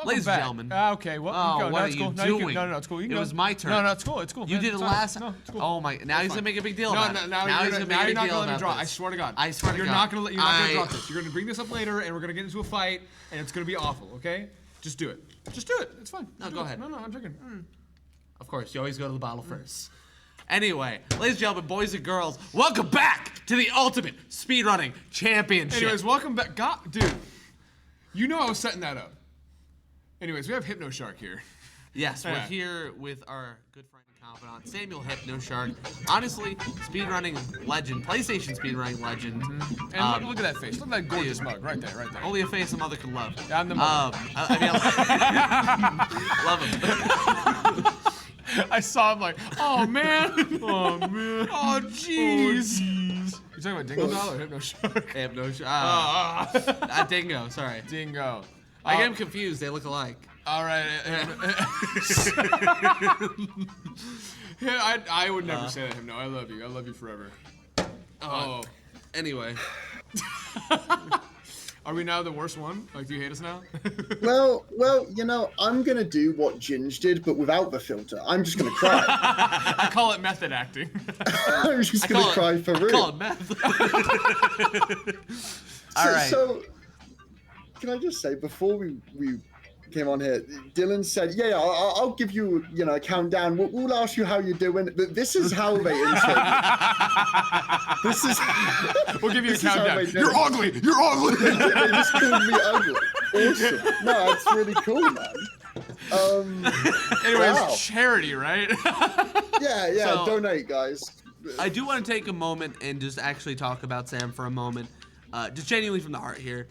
Ladies and gentlemen. Okay, well, you go. What No, are it's you cool. doing? No, it's cool. You can It go. was my turn. No, it's cool. It's cool. You man. did it It's last. No, it's cool. Oh my! Now he's gonna make a big deal about it. Now he's you're gonna make a not big deal gonna let me draw. about I this. swear to God. I swear to You're God. not gonna drop this. You're gonna bring this up later, and we're gonna get into a fight, and it's gonna be awful. Okay? Just do it. Just do it. It's fine. No, go ahead. No, I'm drinking. Of course, you always go to the bottle first. Anyway, ladies and gentlemen, boys and girls, welcome back to the Ultimate Speedrunning Championship. Anyways, welcome back. God, dude, you know I was setting that up. Anyways, we have Hypno Shark here. Yes, we're here with our good friend and confidant, Samuel Hypno Shark. Honestly, speedrunning legend, PlayStation speedrunning legend. And look at that face. Look at that gorgeous mug right there, right there. Only a face a mother can love. Yeah, I'm the mother. I love him. I saw him like, oh man. Oh man. Oh jeez. You talking about Dingo Doll or Hypno Shark? Hypno Shark. Dingo, sorry. Dingo. I get him confused. They look alike. All right. Yeah, I would never say that to him. No, I love you. I love you forever. Oh. Anyway. Are we now the worst one? Like, do you hate us now? Well, you know, I'm gonna do what Ginge did, but without the filter. I'm just gonna cry. I call it method acting. I'm just gonna cry for real. I call it meth. All right. So, can I just say, before we came on here, Dylan said, yeah, I'll give you, a countdown. We'll ask you how you're doing. But this is how they intro. This is. We'll give you a countdown. You're ugly. You're ugly. They just called me ugly. Awesome. No, it's really cool, man. Anyways, wow. charity, right? Yeah, So- donate, guys. I do want to take a moment and just actually talk about Sam for a moment, just genuinely from the heart here.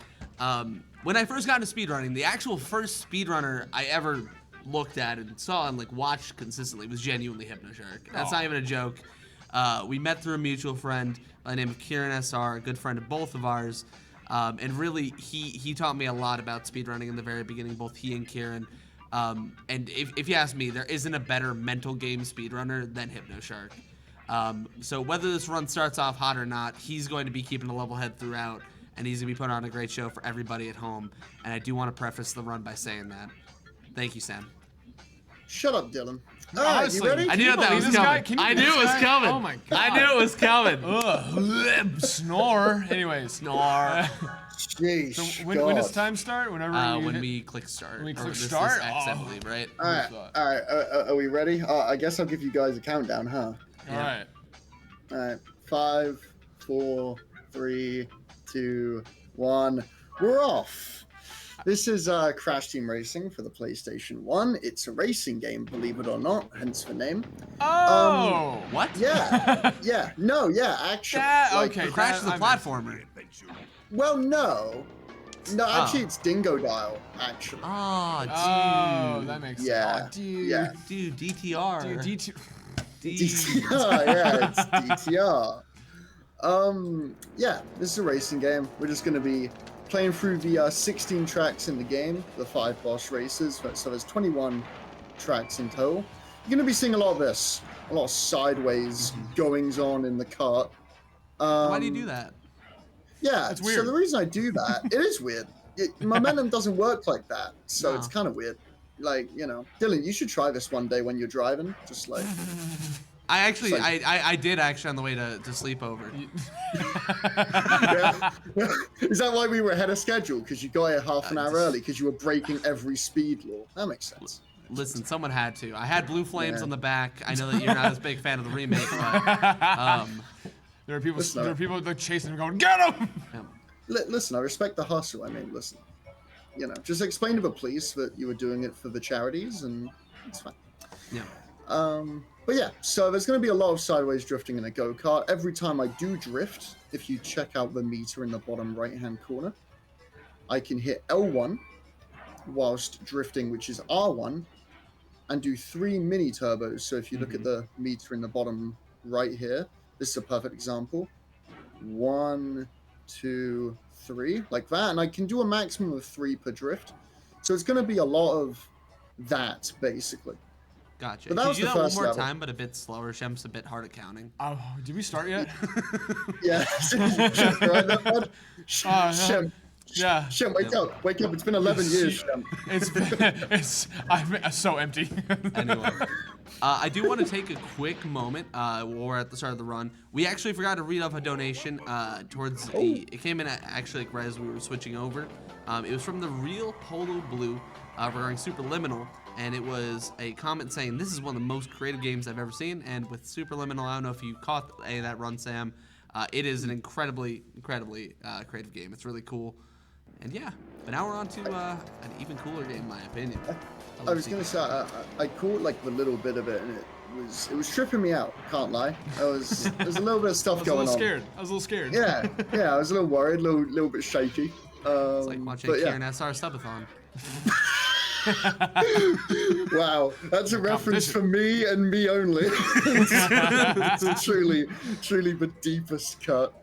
When I first got into speedrunning, the actual first speedrunner I ever looked at and saw and watched consistently was genuinely Hypno Shark. That's not even a joke. We met through a mutual friend by the name of Kieran SR, a good friend of both of ours, and really he taught me a lot about speedrunning in the very beginning, both he and Kieran. And if you ask me, there isn't a better mental game speedrunner than Hypno Shark. So whether this run starts off hot or not, he's going to be keeping a level head throughout, and he's going to be putting on a great show for everybody at home. And I do want to preface the run by saying that. Thank you, Sam. Shut up, Dylan. Honestly, you ready? I knew that was coming. I knew it was coming. Oh my God. I knew it was coming. Ugh. Snore. Anyways. Snore. Jeez, So when does time start? Whenever When we click start. When we click Or this start? is X, I Oh. believe, right? All right. Are we ready? I guess I'll give you guys a countdown, huh? All right. All right. 5, 4, 3, 2, 1. We're off. This is Crash Team Racing for the PlayStation 1. It's a racing game, believe it or not, hence the name. Oh. What? Yeah. Actually. Okay. Crash is a platformer. Well, no. No, actually, it's Dingo Dial, actually. Oh, dude. Oh, that makes sense. Yeah, Oh, dude. yeah. Dude, DTR. Dude, DT. DTR, yeah, it's DTR. Yeah, this is a racing game. We're just going to be playing through the 16 tracks in the game, the 5 boss races. So there's 21 tracks in total. You're going to be seeing a lot of this, a lot of sideways goings on in the kart. Why do you do that? Yeah, It's weird. So the reason I do that, it is weird. Momentum doesn't work like that, so No. it's kind of weird. Dylan, you should try this one day when you're driving. Just like, I actually, It's I did actually on the way to sleep over. yeah. Is that why we were ahead of schedule? Because you got here half an hour early because you were breaking every speed law. That makes sense. Listen, someone had to. I had blue flames Yeah. on the back. I know that you're not as big fan of the remake, but There are people. Listen, There are people like chasing him, going, "Get him!" Listen, I respect the hustle. I mean, listen, just explain to the police that you were doing it for the charities, and it's fine. yeah. But yeah, so there's going to be a lot of sideways drifting in a go-kart. Every time I do drift, if you check out the meter in the bottom right-hand corner, I can hit L1 whilst drifting, which is R1, and do 3 mini turbos. So if you look at the meter in the bottom right here, this is a perfect example. 1, 2, 3, like that. And I can do a maximum of 3 per drift. So it's going to be a lot of that, basically. Gotcha. But that Could was you do the that one first more level. time, but a bit slower? Shem's a bit hard at counting. Oh, did we start yet? Yeah. Right, that one? Uh, Shem, Yeah. Shem, wake up. Wake up. It's been 11 years, Shem. I'm so empty. Anyway, I do want to take a quick moment while we're at the start of the run. We actually forgot to read off a donation towards the. It came in actually like right as we were switching over. It was from the Real Polo Blue regarding Superliminal, and it was a comment saying this is one of the most creative games I've ever seen. And with Superliminal, I don't know if you caught any of that run, Sam. It is an incredibly creative game. It's really cool. And yeah, but now we're on to an even cooler game, in my opinion. I was gonna say I caught like the little bit of it, and it was tripping me out. Can't lie. There's a little bit of stuff going on. I was a little scared. Yeah, I was a little worried, little bit shaky. It's like watching Kieran SR Subathon. Wow, that's a reference for me and me only. It's truly the deepest cut.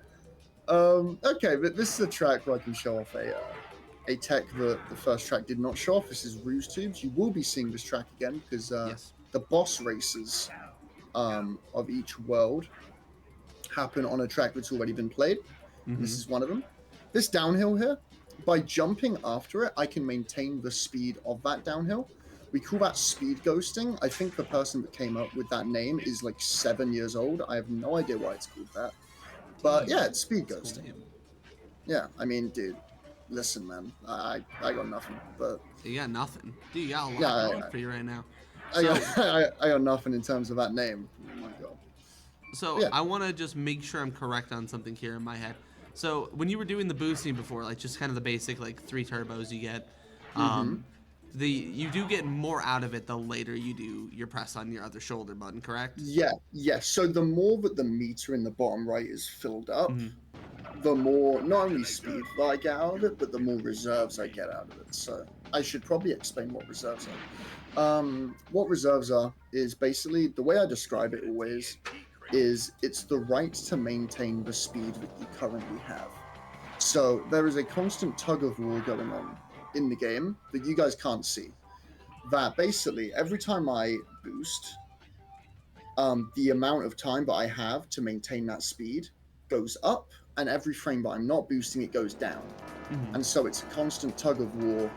Okay, but this is a track where I can show off a tech that the first track did not show off. This is Ruse Tubes. You will be seeing this track again because the boss races of each world happen on a track that's already been played. This is one of them. This downhill here, by jumping after it, I can maintain the speed of that downhill. We call that speed ghosting. I think the person that came up with that name is like 7 years old. I have no idea why it's called that. But yeah, it's speed ghosting. Yeah, I mean, dude, listen, man, I got nothing. But you got nothing, dude. You got a lot going for you right now. So, I got nothing in terms of that name. Oh my god. So yeah. I want to just make sure I'm correct on something here in my head. So when you were doing the boosting before, like just kind of the basic like 3 turbos you get, you do get more out of it the later you do your press on your other shoulder button, correct? Yeah. So the more that the meter in the bottom right is filled up, the more not only speed that I get out of it, but the more reserves I get out of it. So I should probably explain what reserves are. What reserves are is basically the way I describe it always is it's the right to maintain the speed that you currently have. So there is a constant tug of war going on in the game that you guys can't see. That basically every time I boost, the amount of time that I have to maintain that speed goes up, and every frame that I'm not boosting, it goes down. And so it's a constant tug of war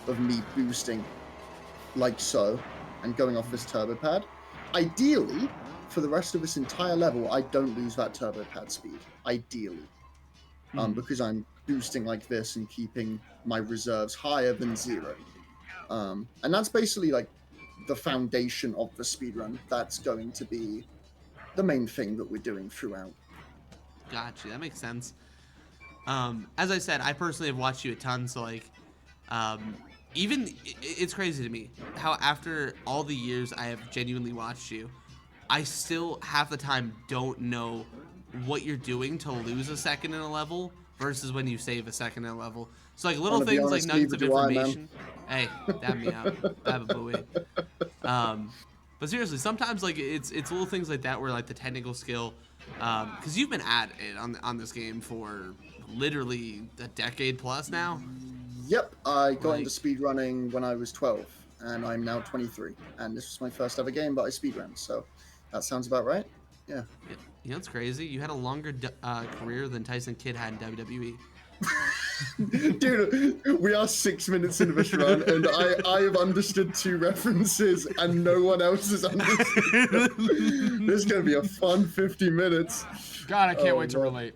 of me boosting like so and going off this turbo pad. Ideally, for the rest of this entire level, I don't lose that turbo pad speed. Ideally. Because I'm boosting like this and keeping my reserves higher than 0. And that's basically like the foundation of the speedrun. That's going to be the main thing that we're doing throughout. Gotcha, that makes sense. As I said, I personally have watched you a ton, so like, it's crazy to me how after all the years I have genuinely watched you, I still half the time don't know what you're doing to lose a second in a level versus when you save a second in a level. So like little things like nuggets of information. Hey, dab me out. Baba booey. But seriously, sometimes like it's little things like that where like the technical skill, because you've been at it on this game for literally a decade plus now. Yep, I got into speedrunning when I was 12, and I'm now 23, and this was my first ever game, but I speedrun, so that sounds about right. Yeah. You know what's crazy? You had a longer career than Tyson Kidd had in WWE. Dude, we are 6 minutes into this run, and I have understood 2 references, and no one else has understood. This is going to be a fun 50 minutes. God, I can't wait to relate.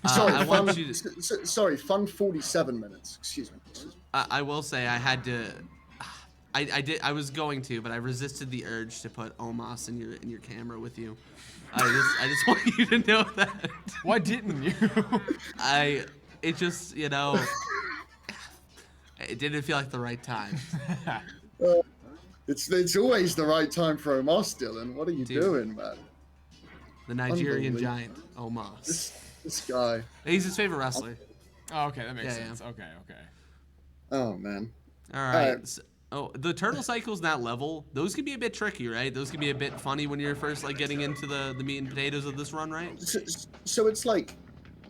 Sorry, fun 47 minutes. Excuse me. I will say I had to. I was going to, but I resisted the urge to put Omos in your camera with you. I just want you to know that. Why didn't you? It just, it didn't feel like the right time. It's always the right time for Omos, Dylan. What are you doing, man? The Nigerian giant, Omos. This guy. He's his favorite wrestler. Oh, okay, that makes sense. Yeah. Okay. Oh, man. All right. So, the turtle cycles in that level, those can be a bit tricky, right? Those can be a bit funny when you're first like getting into the meat and potatoes of this run, right? So it's like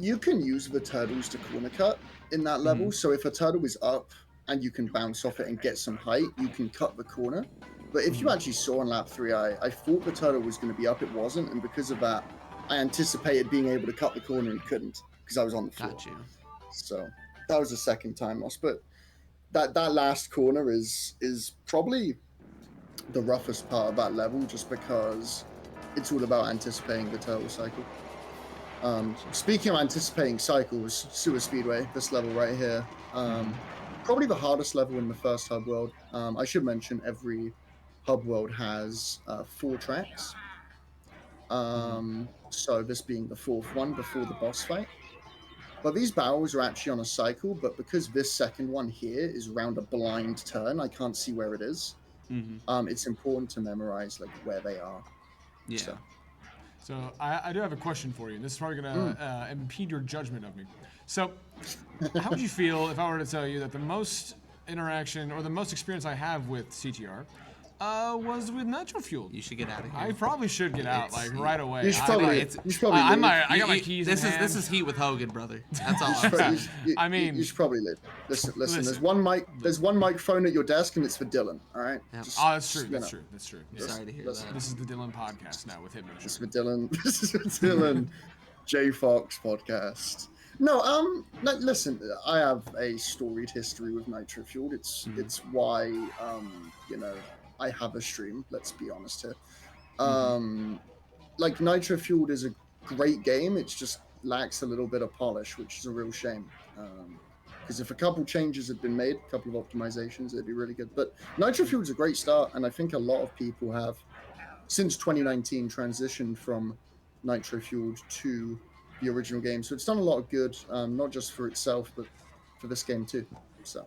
you can use the turtles to corner cut in that level. So if a turtle is up and you can bounce off it and get some height, you can cut the corner. But if you actually saw on lap 3, I thought the turtle was going to be up. It wasn't. And because of that, I anticipated being able to cut the corner and couldn't because I was on the floor. Got you. So That was the second time loss, but that last corner is probably the roughest part of that level, just because it's all about anticipating the turtle cycle. Speaking of anticipating cycles, Sewer Speedway, this level right here, probably the hardest level in the first hub world. I should mention every hub world has 4 tracks. So this being the 4th one before the boss fight. But these battles are actually on a cycle, but because this second one here is around a blind turn, I can't see where it is. It's important to memorize like where they are. Yeah. So I do have a question for you. This is probably going to impede your judgment of me. So how would you feel if I were to tell you that the most interaction or the most experience I have with CTR was with nitro fuel? You should get out of here. I probably should get out like right away. You should probably. I got my keys. This in is hand. heat with Hogan, brother. That's all. I'm saying. I mean, you should probably leave. Listen. There's one mic. There's one microphone at your desk, and it's for Dylan. All right. Yep. That's true. That's true. That's true. Yeah. Sorry to hear that. This is the Dylan podcast now with Hypno. This is for Dylan. This is for Dylan. J Fox podcast. No, listen. I have a storied history with nitro fueled. It's why I have a stream. Let's be honest here. Like nitro fueled is a great game. It just lacks a little bit of polish, which is a real shame. Because if a couple changes had been made, a couple of optimizations, it'd be really good. But nitro fueled is a great start, and I think a lot of people have, since 2019, transitioned from nitro fueled to the original game. So it's done a lot of good, not just for itself, but for this game too. So,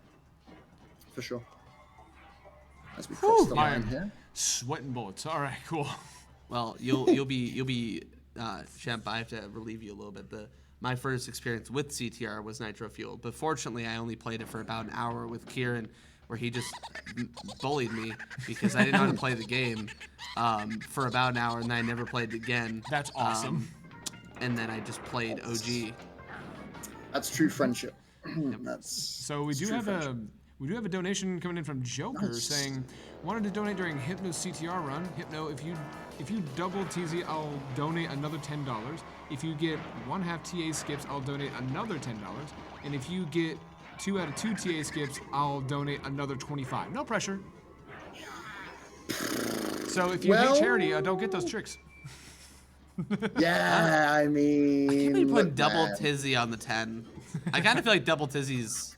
for sure. As we cross the line here. Sweating bullets. All right, cool. Well, you'll be Shemp, I have to relieve you a little bit. My first experience with CTR was nitro fueled, but fortunately I only played it for about an hour with Kieran, where he just bullied me because I didn't know how to play the game for about an hour, and then I never played it again. That's awesome. And then I just played OG. That's true friendship. So we do have a donation coming in from Joker saying, wanted to donate during Hypno's CTR run. Hypno, if you double TZ, I'll donate another $10. If you get 1/2 TA skips, I'll donate another $10. And if you get 2 out of 2 TA skips, I'll donate another $25. No pressure. So if you hate charity, don't get those tricks. Yeah, I mean, I can't believe you put double Tizzy on the 10. I kind of feel like double Tizzy's.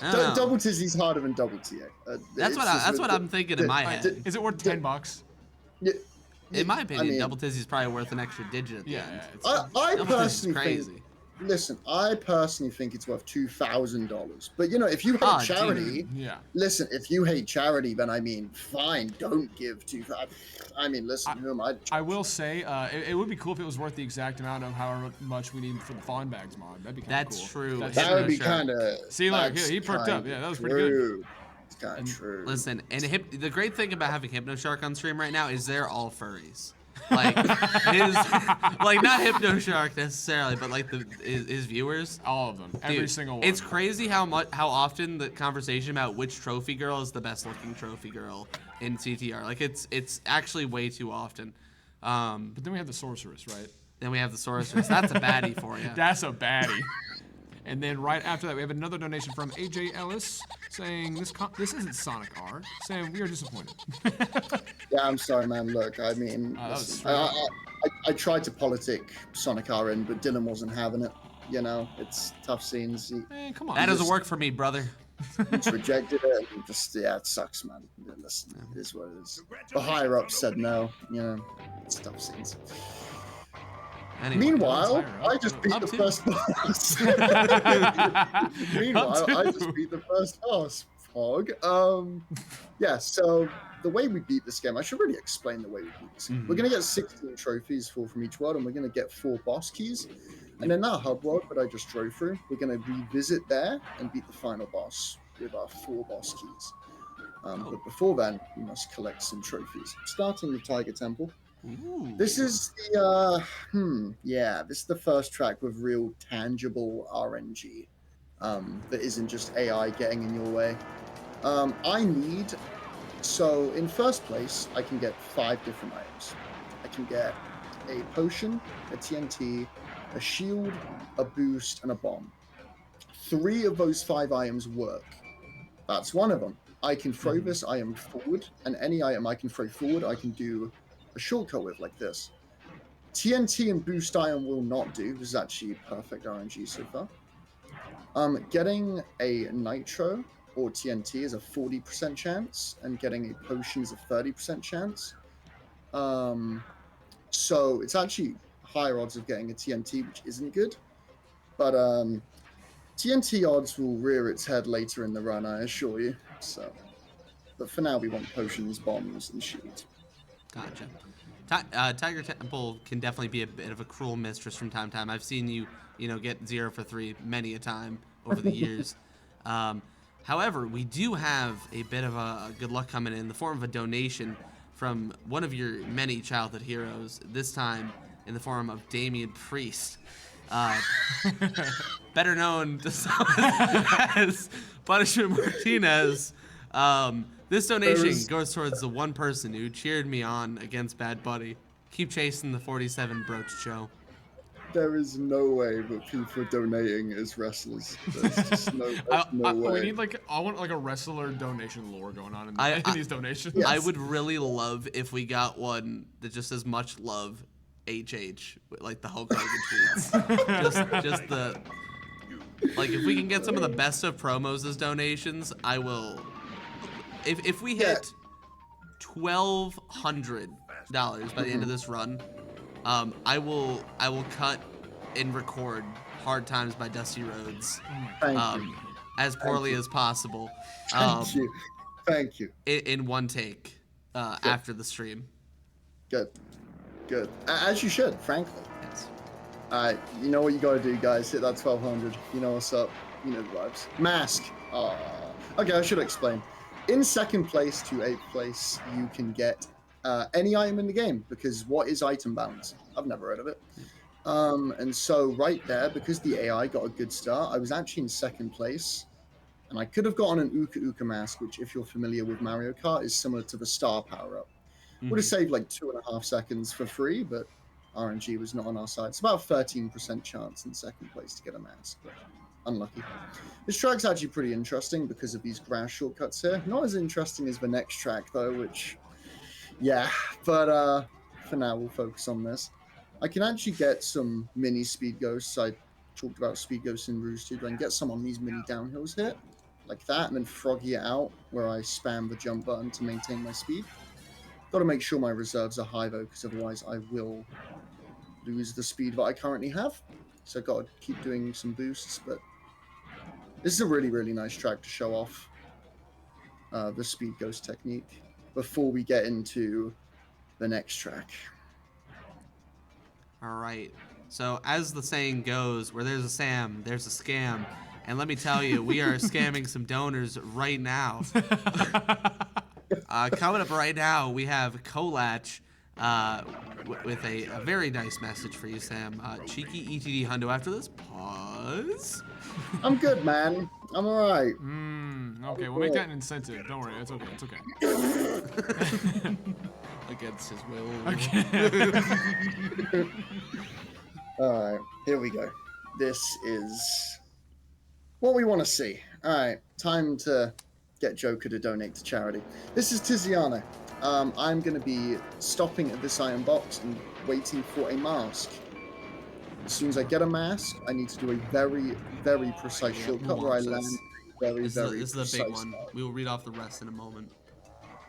Double Tizzy's harder than double TA. That's what I'm thinking in my head. Is it worth $10? Yeah, in my opinion, I mean, double Tizzy's probably worth an extra digit at the end. I Double personally Tizzy's think. crazy. Listen, I personally think it's worth $2,000. But if you hate charity, listen. If you hate charity, then I mean, fine, don't give $2,000. I mean, listen, who am I? I will say, it would be cool if it was worth the exact amount of however much we need for the Fawn Bags mod. That'd be kind of cool. That's true. That would be kind of. See, look, he perked up. Yeah, that was pretty good. It's kind of true. Listen, and the great thing about having Hypnoshark on stream right now is they're all furries. Like not Hypnoshark necessarily, but like his viewers. All of them, every single one. It's crazy how often the conversation about which trophy girl is the best looking trophy girl in CTR. Like it's actually way too often. But then we have the sorceress, right? Then we have the sorceress. That's a baddie for you. That's a baddie. And then right after that, we have another donation from AJ Ellis saying this isn't Sonic R, saying we are disappointed. Yeah, I'm sorry, man. Look, I mean, I tried to politic Sonic R in, but Dylan wasn't having it. It's tough scenes. Come on. That doesn't work for me, brother. Just rejected it. And it sucks, man. Listen, it is what it is. The higher ups said no. It's tough scenes. Anyway, Meanwhile, I just beat the first boss. Pog. Yeah, so the way we beat this game, I should really explain the way we beat this game. We're going to get 16 trophies, 4 from each world, and we're going to get 4 boss keys. And in that hub world that I just drove through, we're going to revisit there and beat the final boss with our 4 boss keys. But before then, we must collect some trophies, starting with Tiger Temple. Ooh. This is this is the first track with real tangible RNG that isn't just AI getting in your way. So in first place, I can get 5 different items. I can get a potion, a TNT, a shield, a boost, and a bomb. 3 of those 5 items work. That's one of them. I can throw this item forward, and any item I can throw forward, I can do a shortcut with like this. TNT and boost item will not do. This is actually perfect RNG so far. Getting a nitro or TNT is a 40% chance, and getting a potion is a 30% chance. So it's actually higher odds of getting a TNT, which isn't good. But TNT odds will rear its head later in the run, I assure you. So, but for now, we want potions, bombs, and shields. Gotcha. Tiger Temple can definitely be a bit of a cruel mistress from time to time. I've seen you, get 0 for 3 many a time over the years. However, we do have a bit of a good luck coming in the form of a donation from one of your many childhood heroes, this time in the form of Damian Priest. Better known to some as Punishment Martinez. This donation goes towards the one person who cheered me on against Bad Buddy. Keep chasing the 47 Broach Joe. There is no way that people are donating as wrestlers. There's just no way. I want like a wrestler donation lore going on in these donations. Yes. I would really love if we got one that just says much love, HH, like the Hulk Hogan tweets. just the, like if we can get some of the best of promos as donations, I will. If we hit $1,200 by the end of this run, I will cut and record Hard Times by Dusty Rhodes as poorly as possible. Thank you. In one take after the stream. Good. As you should, frankly. Yes. You know what you gotta do, guys. Hit that 1200. You know what's up. You know the vibes. Mask. Okay, I should explain. In 2nd place to 8th place, you can get any item in the game, because what is item balance? I've never heard of it. And so right there, because the AI got a good start, I was actually in 2nd place, and I could have gotten an Uka Uka mask, which if you're familiar with Mario Kart is similar to the star power-up. Would have saved like 2.5 seconds for free, but RNG was not on our side. It's about a 13% chance in 2nd place to get a mask, but unlucky. This track's actually pretty interesting because of these grass shortcuts here. Not as interesting as the next track though, which, yeah, but for now we'll focus on this. I can actually get some mini speed ghosts. I talked about speed ghosts in Rouge 2. I can get some on these mini downhills here, like that, and then froggy it out where I spam the jump button to maintain my speed. Got to make sure my reserves are high though, because otherwise I will lose the speed that I currently have. So I've got to keep doing some boosts, but this is a really, really nice track to show off the speed ghost technique before we get into the next track. All right. So as the saying goes, where there's a Sam, there's a scam. And let me tell you, we are scamming some donors right now. Coming up right now, we have Kolatch with a very nice message for you, Sam. Cheeky ETD Hundo after this. Pause. I'm good, man. I'm all right. Okay, we'll make that an incentive. Don't worry, it's okay. Against his will. Okay. All right, here we go. This is what we want to see. All right, time to get Joker to donate to charity. This is Tiziana. I'm going to be stopping at this iron box and waiting for a mask. As soon as I get a mask, I need to do a very, very precise shortcut where I land very, This very is precise. the big one. We will read off the rest in a moment.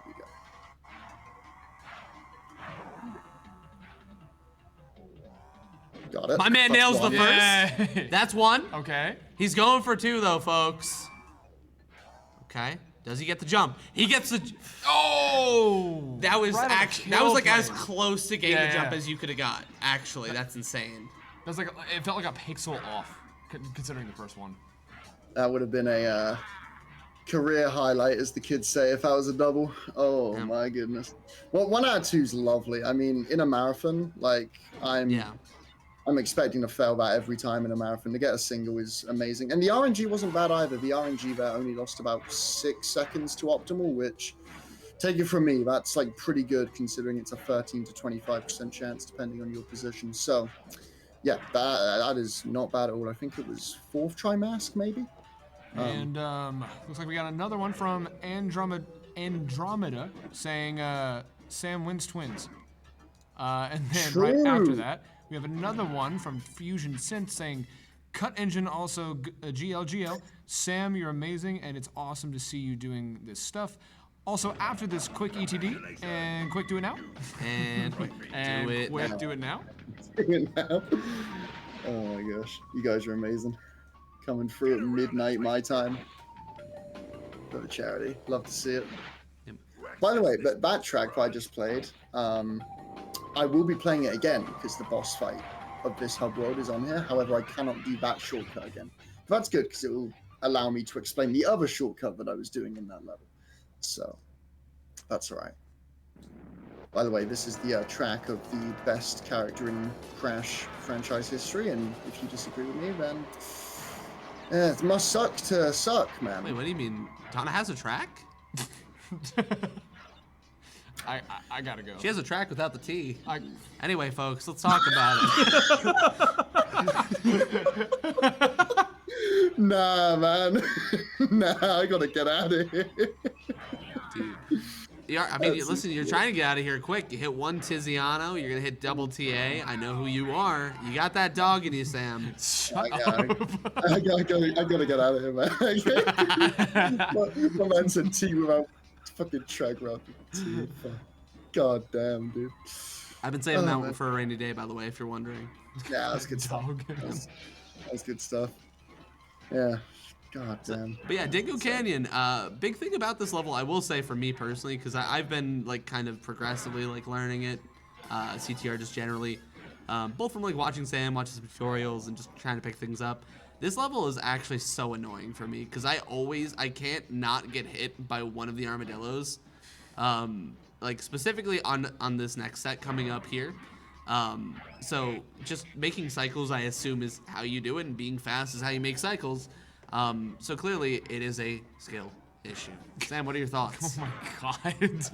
Here we go. Got it. My man nails the one. first. Yay. That's one. Okay. He's going for 2 though, folks. Okay. Does he get the jump? He gets the. Oh! That was Right on the actually like kill as plane. close to getting the jump Yeah. as you could have got. Actually, that's insane. That was like it felt like a pixel off, considering the first one. That would have been a career highlight, as the kids say, if that was a double. Oh my goodness. Well, 1 out of 2 is lovely. I mean, in a marathon, like I'm expecting to fail that every time in a marathon. To get a single is amazing. And the RNG wasn't bad either. The RNG there only lost about 6 seconds to optimal, which, take it from me, that's like pretty good considering it's a 13 to 25% chance depending on your position. So yeah, that is not bad at all. I think it was 4th try mask, maybe. And looks like we got another one from Andromeda saying Sam wins twins. And then right after True. that, we have another one from Fusion Synth saying, Cut Engine also GLGL. Sam, you're amazing, and it's awesome to see you doing this stuff. Also, after this, quick ETD and quick do it now. And quick, And do it. quick do it now. Now. Oh my gosh, you guys are amazing. Coming through at midnight my time. For the charity, love to see it. Yep. By the way, that track I just played, I will be playing it again because the boss fight of this hub world is on here. However, I cannot do that shortcut again. But that's good because it will allow me to explain the other shortcut that I was doing in that level. So that's all right. By the way, this is the track of the best character in Crash franchise history, and if you disagree with me, then it must suck to suck, man. Wait, what do you mean? Donna has a track? I gotta go. She has a track without the T. I, Anyway, folks, let's talk about it. Nah, man. Nah, I gotta get out of here. Dude. Yeah, I mean, listen, you're trying to get out of here quick. You hit one Tiziano, you're gonna hit double TA. I know who you are. You got that dog in you, Sam. shut I up. gotta get out of here, man. my man said T without fucking track route. T. God damn, dude. I've been saving that man. one for a rainy day, by the way, if you're wondering. Yeah, that's good stuff. Dog. That's good stuff. Yeah. God damn. But yeah, Dingo Canyon. Big thing about this level, I will say for me personally, because I've been like kind of progressively like learning it, CTR just generally, both from like watching Sam, watching some tutorials, and just trying to pick things up. This level is actually so annoying for me because I can't not get hit by one of the armadillos, like specifically on this next set coming up here. So just making cycles, I assume, is how you do it, and being fast is how you make cycles. So clearly it is a skill issue. Sam, what are your thoughts? Oh my god.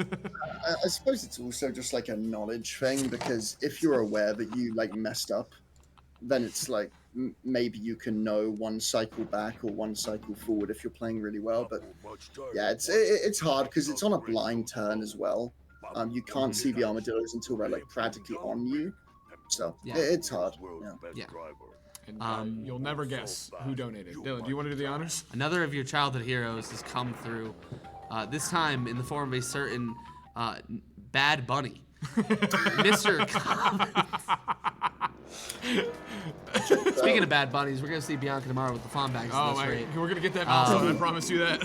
I suppose it's also just like a knowledge thing because if you're aware that you like messed up, then it's like maybe you can know one cycle back or one cycle forward if you're playing really well. But yeah, it's hard because it's on a blind turn as well. You can't see the armadillos until they're like practically on you. So Yeah. it's hard. Yeah. And you'll never guess who donated. Dylan, do you want to do the honors? Another of your childhood heroes has come through, this time in the form of a certain Bad Bunny. Mr. Speaking of Bad Bunnies, we're going to see Bianca tomorrow with the fawn bags. Oh at this my, rate. we're gonna get that milestone, I promise you that.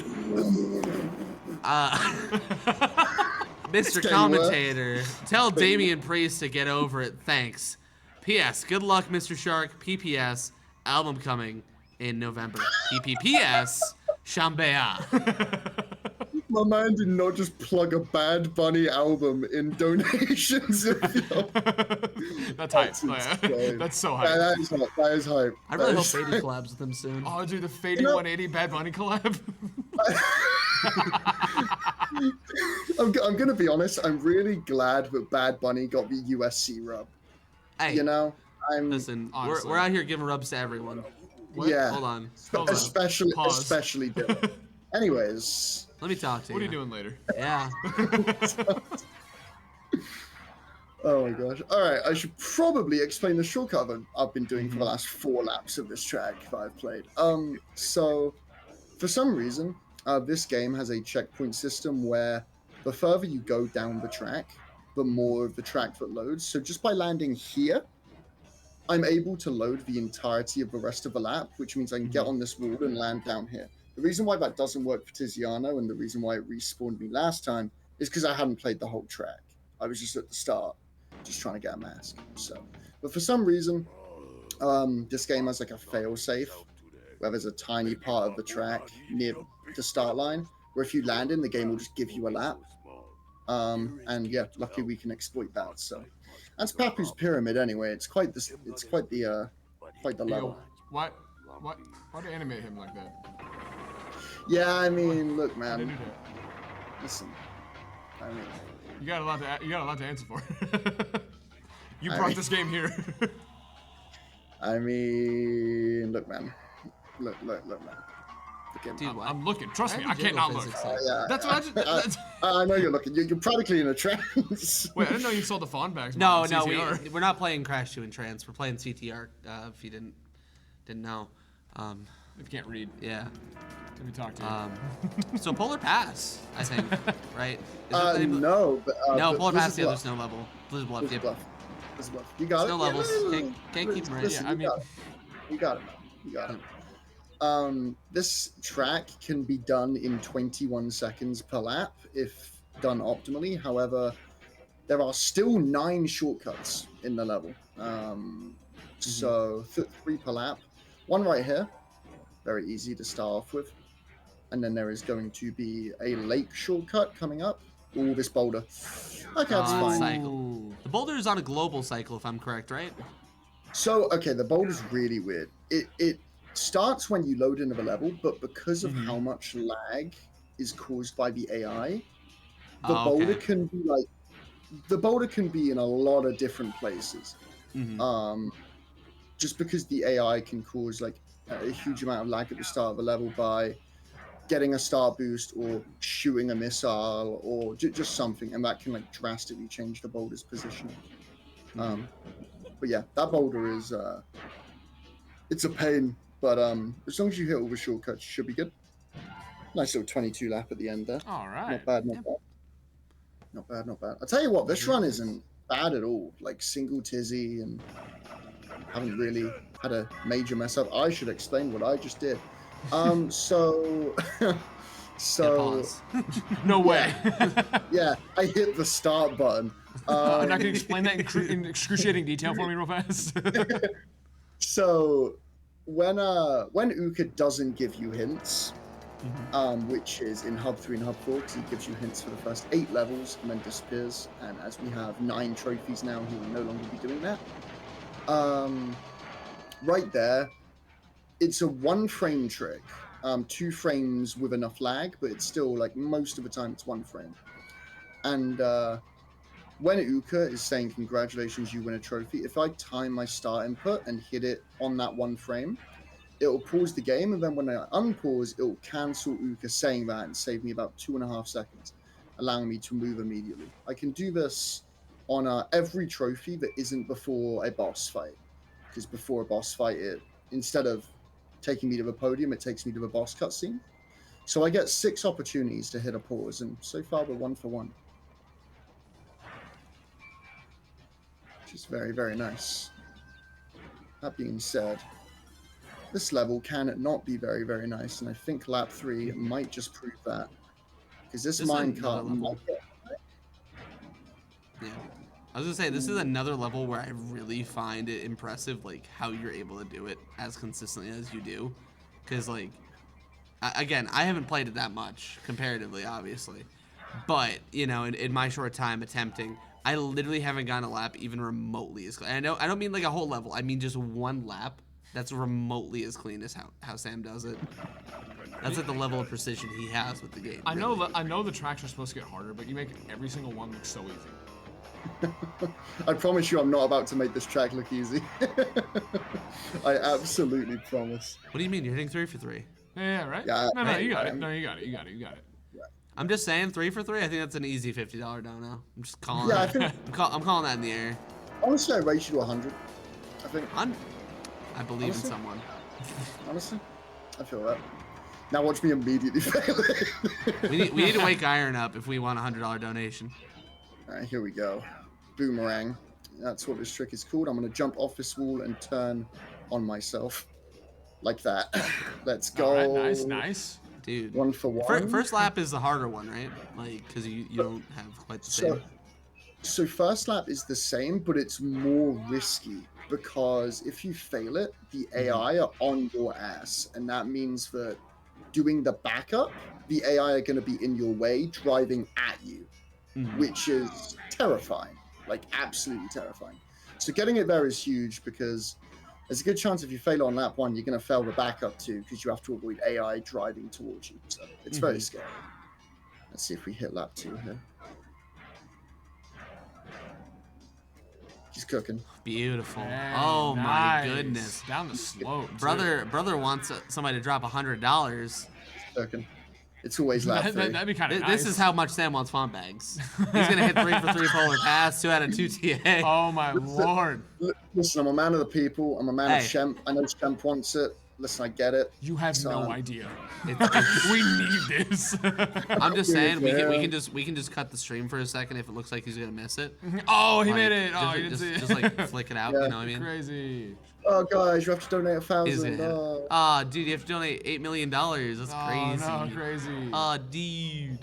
Mr. getting Commentator, tell Damian Priest to get over it. Thanks. P.S. Good luck, Mr. Shark. P.P.S. Album coming in November. P.P.P.S. Shambea. My man did not just plug a Bad Bunny album in donations. That's hype. insane. That's so Yeah, hype. that is hype. That is hype. I really hope That is- Fady collabs with him soon. Oh, dude, the Fading know- 180 Bad Bunny collab. I'm gonna be honest. I'm really glad that Bad Bunny got the USC rub. Hey, You know, listen, Honestly. we're out here giving rubs to everyone. What? yeah, Hold on. Hold on. especially Pause. Dylan. Anyways, Let me talk to you. What are you doing later? Yeah. oh my gosh. All right, I should probably explain the shortcut I've been doing for the last 4 laps of this track that I've played. So for some reason, this game has a checkpoint system where the further you go down the track, the more of the track that loads. So just by landing here, I'm able to load the entirety of the rest of the lap, which means I can get on this wall and land down here. The reason why that doesn't work for Tiziano and the reason why it respawned me last time is because I hadn't played the whole track. I was just at the start, just trying to get a mask. So, but for some reason, this game has like a fail-safe where there's a tiny part of the track near the start line where if you land in, the game will just give you a lap. And yeah, luckily we can exploit that. So that's Papu's Pyramid anyway. It's quite the level. Why do you animate him like that? Yeah, I mean, look, Why did man. you do that? Listen, I mean, You got a lot to answer for. You I brought mean- this game here. I mean, look, man. Look, man. Look at me. Dude, what? I'm looking. Trust me, I have the can't jiggle not look. physics there. Yeah, That's what I just. That's... I know you're looking. You're practically in a trance. Wait, I didn't know you sold the fawn bags. No, on no, CTR. we're not playing Crash 2 in trance. We're playing CTR. If you didn't know, If you can't read, yeah. let me talk to you. So Polar Pass, I think, right? Is that the name of the- No, but no, but Polar Pass, the Blizzard other Bluff. snow level. Blizzard Bluff, Blizzard yep. Bluff. Blizzard Bluff. You got Snow it. levels. Yeah, Can't keep them right. listen, Yeah, I mean- you got it, man. You got it. This track can be done in 21 seconds per lap if done optimally. However, there are still 9 shortcuts in the level. So 3 per lap. One right here, very easy to start off with. And then there is going to be a lake shortcut coming up. Ooh, this boulder. Okay, that's Oh, fine. cycle. The boulder is on a global cycle, if I'm correct, right? So, okay, the boulder's really weird. It starts when you load into the level, but because of how much lag is caused by the AI, the Oh, boulder okay. can be like the boulder can be in a lot of different places. Just because the AI can cause like a huge amount of lag at the start of the level by getting a star boost or shooting a missile or just something, and that can like drastically change the boulder's position. But yeah, that boulder is it's a pain, but as long as you hit all the shortcuts, you should be good. Nice little 22 lap at the end there. All right. Not bad, not bad. Not bad, not bad. I'll tell you what, this run isn't bad at all. Like single tizzy and haven't really had a major mess up. I should explain what I just did. So Yeah, so pause. No way. yeah, I hit the start button. I'm not gonna explain that in excruciating detail for me real fast. So when Uka doesn't give you hints, which is in Hub 3 and Hub 4, because he gives you hints for the first 8 levels and then disappears, and as we have 9 trophies now, he will no longer be doing that. Right there, it's a 1 frame trick. 2 frames with enough lag, but it's still like most of the time it's 1 frame. And when Uka is saying congratulations, you win a trophy, if I time my start input and hit it on that 1 frame, it will pause the game, and then when I unpause, it will cancel Uka saying that and save me about 2.5 seconds, allowing me to move immediately. I can do this on every trophy that isn't before a boss fight, because before a boss fight, instead of taking me to the podium, it takes me to the boss cutscene. So I get 6 opportunities to hit a pause, and so far we're 1 for 1. Which is very, very nice. That being said, this level can not be very, very nice, and I think lap 3 might just prove that. Because this This is minecart another level. might get... Yeah. I was gonna say, this is another level where I really find it impressive, like, how you're able to do it as consistently as you do. Because, like, again, I haven't played it that much, comparatively, obviously. But, you know, in my short time attempting, I literally haven't gotten a lap even remotely as clean. I don't mean like a whole level. I mean just 1 lap that's remotely as clean as how Sam does it. That's like the level of precision he has with the game. I know really. I know the tracks are supposed to get harder, but you make every single one look so easy. I promise you I'm not about to make this track look easy. I absolutely promise. What do you mean? You're hitting 3 for 3. Yeah, right? Yeah, No, you got I it. am. No, you got it. You got it. You got it. I'm just saying 3 for 3. I think that's an easy $50 dono. I'm just calling. Yeah, I it. think, I'm calling that in the air. honestly, I rate you to 100. I think, I believe Honestly? in someone. honestly, I feel that. Now watch me immediately fail it. We need to wake Iron up if we want a $100 donation. All right, here we go. Boomerang. That's what this trick is called. I'm going to jump off this wall and turn on myself. Like that. Let's go. All right, nice. Dude. 1 for 1. First lap is the harder one, right? Like, because you don't have quite the same. So first lap is the same, but it's more risky because if you fail it, the AI are on your ass, and that means that doing the backup, the AI are going to be in your way, driving at you, which is terrifying, like absolutely terrifying. So getting it there is huge because there's a good chance if you fail on lap 1, you're going to fail the backup too because you have to avoid AI driving towards you. So it's very scary. Let's see if we hit lap 2 here. He's cooking. Beautiful. Dang, Oh my nice. goodness. Down the slope. too. Brother wants somebody to drop $100. Cooking. It's always lap three. That'd be kind of nice. This is how much Sam wants font bags. He's gonna hit 3 for 3 polar pass, 2 out of 2 TA. Oh my lord. Listen, I'm a man of the people. I'm a man of Hey. Shemp. I know Shemp wants it. Listen, I get it. You have Son. no idea. It's- We need this. I'm just saying we Yeah. can just cut the stream for a second if it looks like he's gonna miss it. Oh, he Like, made it. Oh, just, you didn't just, see it. just like flick it out. Yeah. You know what I mean? Crazy. Oh, guys, you have to donate Is 1,000. it? Oh. Ah, dude, you have to donate $8 million. That's Oh, crazy. no, crazy. Oh, dude.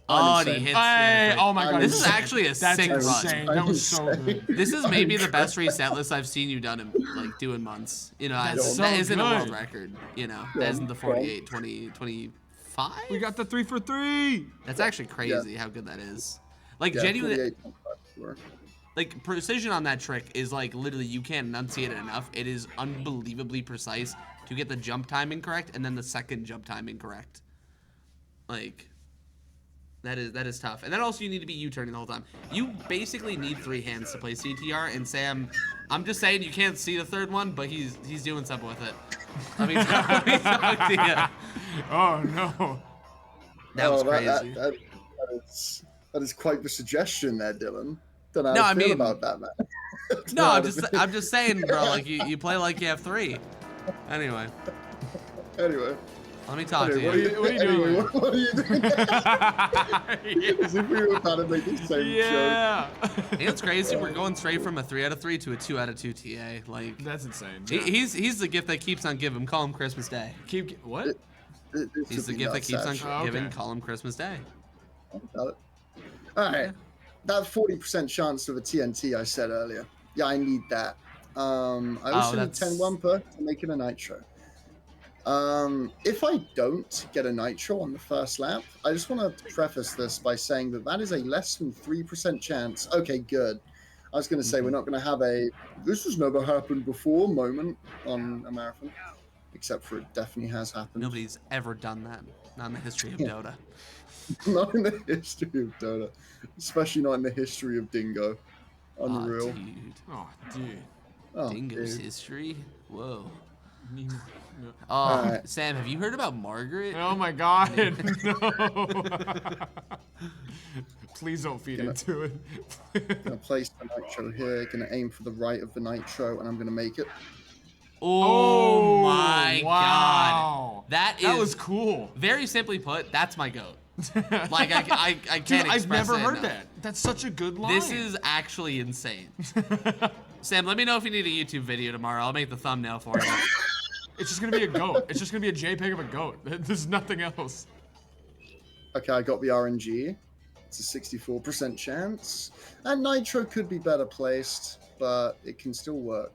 I'm Oh, and he insane. hits. Hey, oh my god. This is insane. actually a That's sick run. insane. That was so good. This is maybe the best reset list I've seen you done in like doing months. You know, That's that so isn't a world good. record. You know, Yeah, that isn't the 48, 20, 25. We got the 3 for 3. That's actually crazy how good that is. Like Yeah, genuinely, 48. like precision on that trick is like literally you can't enunciate it enough. It is unbelievably precise to get the jump timing correct and then the second jump timing correct. Like that is tough. And then also you need to be U-turning the whole time. You basically need 3 hands to play CTR. And Sam, I'm just saying you can't see the third one, but he's doing something with it. Let me talk to you. Oh no. That was crazy. That is quite the suggestion there, Dylan. Don't know No, how I I feel mean- about that, man. No, I'm just saying, bro. Like you play like you have 3. Anyway, Anyway. let me talk to Anyway, you. What are you doing? What are you doing? As if we were about to make the same joke. Yeah. Hey, it's crazy. We're going straight from a 3 out of 3 to a 2 out of 2 TA. Like That's insane. he's the gift that keeps on giving. Call him Christmas Day. What? This He's would the be gift that nuts, keeps on actually. Oh, giving. okay. Call him Christmas Day. Got it. All right. That 40% chance of a TNT I said earlier. Yeah, I need that. I also need that's- 10 Wumper to make it a Nitro. If I don't get a Nitro on the first lap, I just want to preface this by saying that is a less than 3% chance. Okay, good. I was going to say we're not going to have a "this has never happened before" moment on a marathon, except for it definitely has happened. Nobody's ever done that. Not in the history of Dota. Not in the history of Dota, especially not in the history of Dingo. Unreal. Oh, dude. Oh, dude. Oh, Dingo's dude. history. Whoa. No. Oh, Alright. Sam, have you heard about Margaret? Oh my god, no. Please don't feed into it. Gonna place the Nitro here, gonna aim for the right of the Nitro, and I'm gonna make it. Oh my wow. god. That was cool. Very simply put, that's my goat. Like I can't Dude, express I've never it heard enough. that. That's such a good line. This is actually insane. Sam, let me know if you need a YouTube video tomorrow. I'll make the thumbnail for you. It's just gonna be a goat. It's just gonna be a JPEG of a goat. There's nothing else. Okay, I got the RNG. It's a 64% chance. And Nitro could be better placed, but it can still work.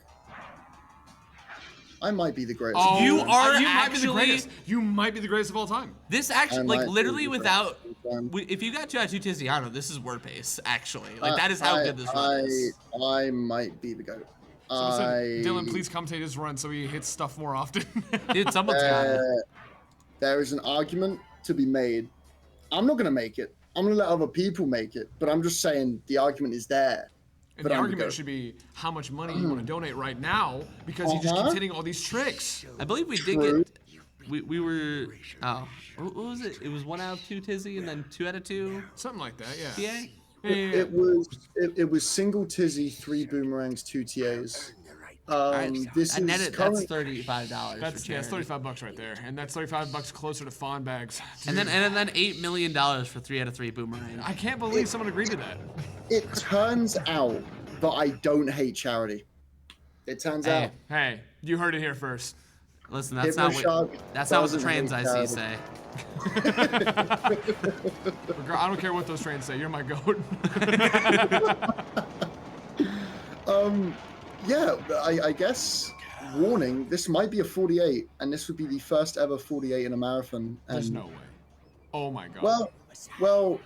I might be the greatest. Oh, You are you might be the actually- greatest. You might be the greatest of all time. This I actually, might like, be literally the without, greatest. if you got 2 out of 2 Tiziano, this is word pace, actually. Like, that is how good this run is. I might be the GOAT. Someone said, Dylan, please commentate his run so he hits stuff more often. Dude, someone's got it. There is an argument to be made. I'm not going to make it. I'm going to let other people make it. But I'm just saying the argument is there. And But the I'm the argument GOAT. should be how much money you want to donate right now because he just keeps hitting all these tricks. I believe we did True. get, we were, oh, what was it? It was 1 out of 2 Tizzy and then 2 out of 2 Something like that, yeah. TA? Yeah, yeah, yeah. It was single Tizzy, 3 boomerangs, 2 TAs. This I is netted, current- that's $35 That's for yeah, it's charity. $35 right there, and that's $35 closer to fawn bags. And Dude, then $8 million for 3 out of 3 boomerang. I can't believe someone agreed to that. It turns out that I don't hate charity. It turns out. Hey, you heard it here first. Listen, that's not what the doesn't trans hate IC charity. say. I don't care what those trains say. You're my goat. Yeah, I guess. Warning: this might be a 48, and this would be the first ever 48 in a marathon. And There's no way. Oh my god. Well,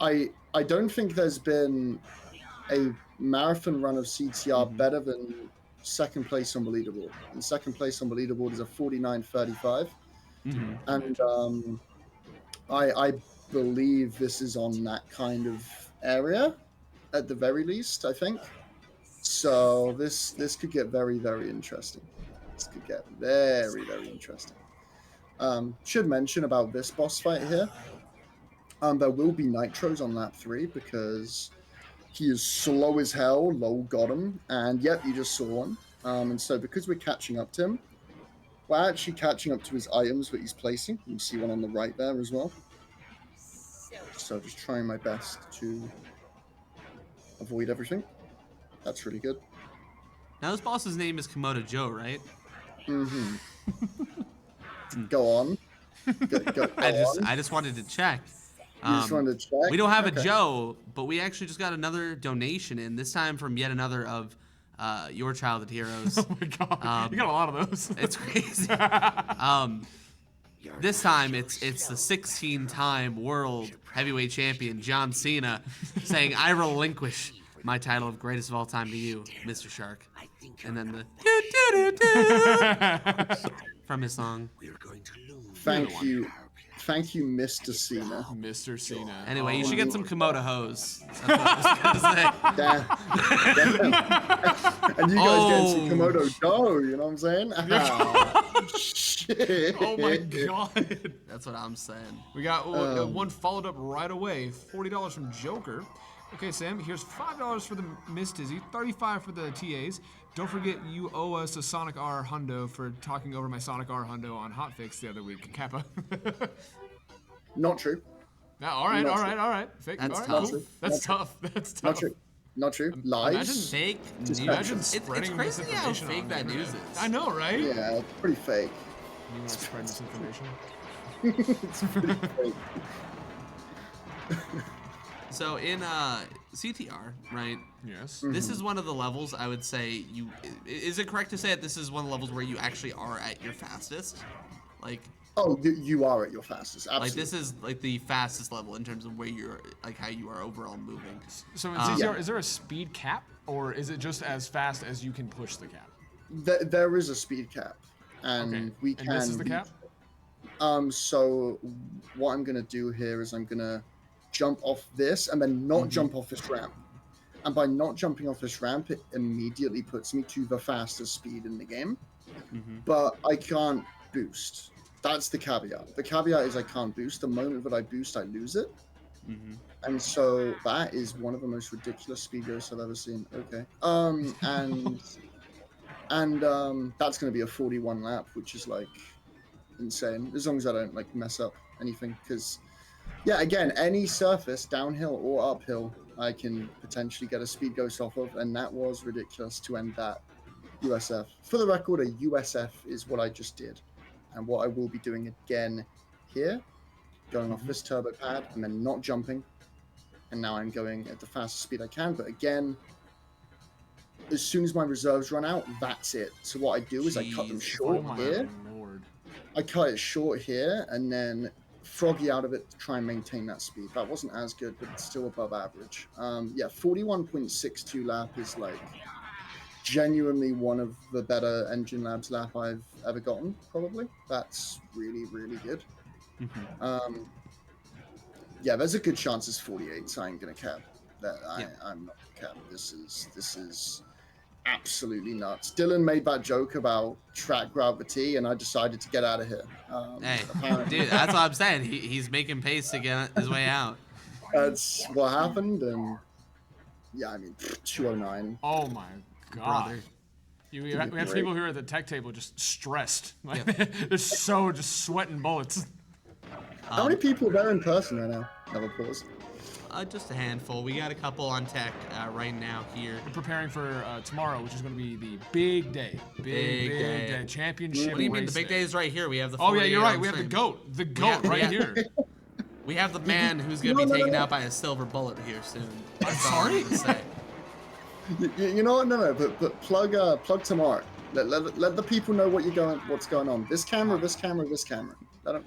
I don't think there's been a marathon run of CTR better than second place on the leaderboard. And second place on the leaderboard is a 49.35, and I believe this is on that kind of area. at the very least, I think. So this could get very, very interesting. This could get very, very interesting. Should mention about this boss fight here. There will be nitros on lap 3 because he is slow as hell. Lol got him, and yep, you just saw one. And so because we're catching up to him, we're actually catching up to his items that he's placing. You can see one on the right there as well. So just trying my best to avoid everything. That's really good. Now this boss's name is Komodo Joe, right? Mm-hmm. Go on. Go I just wanted to check. You just wanted to check? We don't have Okay. a Joe, but we actually just got another donation in, this time from yet another of your childhood heroes. Oh my god, you got a lot of those. It's crazy. This time it's the 16-time world heavyweight champion John Cena saying, "I relinquish my title of greatest of all time to you, Mr. Shark." And then the from his song. Thank you, Mr. Cena. Mr. Cena. Anyway, you should get some Komodo hose. That's what I was gonna say. And you guys getting some Komodo dough, you know what I'm saying? Shit. Oh my god. That's what I'm saying. We got one followed up right away. $40 from Joker. Okay, Sam, here's $5 for the Miss Dizzy, $35 for the TAs. Don't forget you owe us a Sonic R Hundo for talking over my Sonic R Hundo on Hotfix the other week. Kappa. Not true. No, all right. Fake. That's all right, tough. cool. That's tough. That's tough. Not true. Not true. Lies. Fake news. Imagine It's spreading crazy how misinformation fake on that the news internet. is. I know, right? Yeah, it's pretty fake. You want to spread misinformation? It's pretty fake. So in CTR, right? Yes. This is one of the levels I would say you. Is it correct to say that this is one of the levels where you actually are at your fastest? Like Oh, you are at your fastest. Absolutely. this is like the fastest level in terms of where you're, like how you are overall moving. So in CCR, is there a speed cap, or is it just as fast as you can push the cap? There is a speed cap, and Okay. we can. And this is the cap? So what I'm gonna do here is I'm gonna jump off this and then not jump off this ramp. And by not jumping off this ramp, it immediately puts me to the fastest speed in the game. But I can't boost. That's the caveat. The caveat is I can't boost. The moment that I boost, I lose it. And so that is one of the most ridiculous speed goes I've ever seen. Okay. And that's going to be a 41 lap, which is like insane. As long as I don't like mess up anything, because yeah, again, any surface, downhill or uphill, I can potentially get a speed ghost off of, and that was ridiculous to end that USF. For the record, a USF is what I just did, and what I will be doing again here, going off this turbo pad and then not jumping, and now I'm going at the fastest speed I can. But again, as soon as my reserves run out, that's it. So what I do is I cut them Jeez. short Oh my here. lord. I cut it short here, and then froggy out of it to try and maintain that speed. That wasn't as good, but it's still above average. Yeah, 41.62 lap is like genuinely one of the better Engine Labs lap I've ever gotten, probably. That's really, really good. Yeah, there's a good chance it's 48, so I ain't gonna cap. I'm not gonna cap. This is absolutely nuts. Dylan made that joke about track gravity, and I decided to get out of here. Hey, Apparently. dude, that's what I'm saying. He's making pace to get his way out. That's what happened, and yeah, I mean, 209. Oh my god. Brother. We have people here at the tech table just stressed. Like, they're so just sweating bullets. How many people are there in person right now? Another pause. Just a handful. We got a couple on tech right now here. We're preparing for tomorrow, which is going to be the big day. Big day. Championship What do you mean? race The big day is right here. We have the. Oh yeah, 48 you're right. on We have the stream. goat. The goat right here. We have the man who's gonna be taken out by a silver bullet here soon. That's all I'm gonna say. You know what? No. But plug tomorrow. Let the people know what's going on. This camera. Let them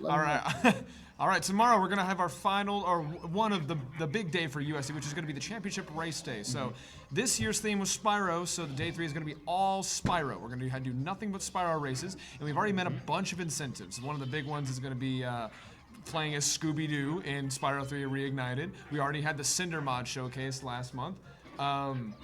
All know. right. All right, tomorrow we're going to have our final, or one of the big day for USC, which is going to be the championship race day. So this year's theme was Spyro, so the day 3 is going to be all Spyro. We're going to do nothing but Spyro races, and we've already met a bunch of incentives. One of the big ones is going to be playing as Scooby-Doo in Spyro 3 Reignited. We already had the Cinder mod showcase last month. And